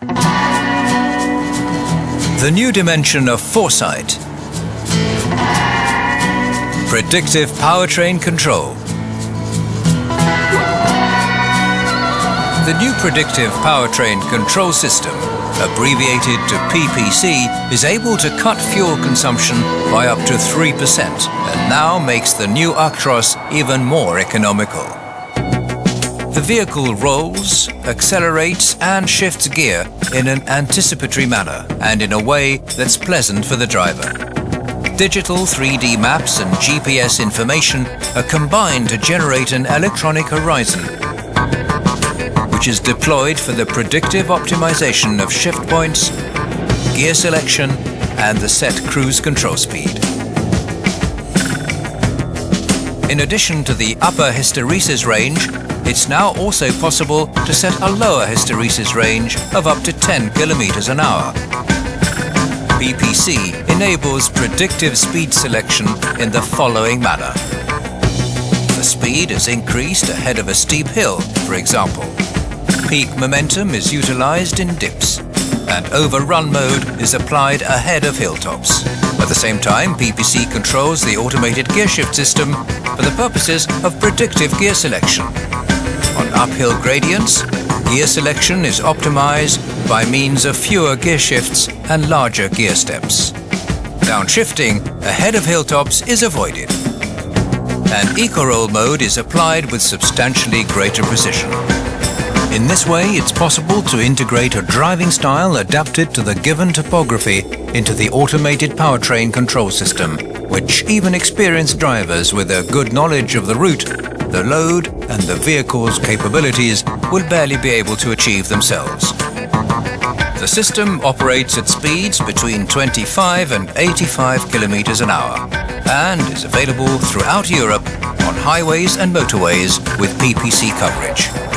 The new dimension of foresight. Predictive Powertrain Control. The new Predictive Powertrain Control System, abbreviated to PPC, is able to cut fuel consumption by up to 3% and now makes the new Actros even more economical. The vehicle rolls, accelerates and shifts gear in an anticipatory manner and in a way that's pleasant for the driver. Digital 3D maps and GPS information are combined to generate an electronic horizon, which is deployed for the predictive optimization of shift points, gear selection and the set cruise control speed. In addition to the upper hysteresis range, it's now also possible to set a lower hysteresis range of up to 10 km an hour. PPC enables predictive speed selection in the following manner. The speed is increased ahead of a steep hill, for example. Peak momentum is utilized in dips, and overrun mode is applied ahead of hilltops. At the same time, PPC controls the automated gearshift system for the purposes of predictive gear selection. On uphill gradients, gear selection is optimized by means of fewer gear shifts and larger gear steps. Downshifting ahead of hilltops is avoided. And eco-roll mode is applied with substantially greater precision. In this way, it's possible to integrate a driving style adapted to the given topography into the automated powertrain control system, which even experienced drivers with a good knowledge of the route, the load and the vehicle's capabilities will barely be able to achieve themselves. The system operates at speeds between 25 and 85 km an hour and is available throughout Europe on highways and motorways with PPC coverage.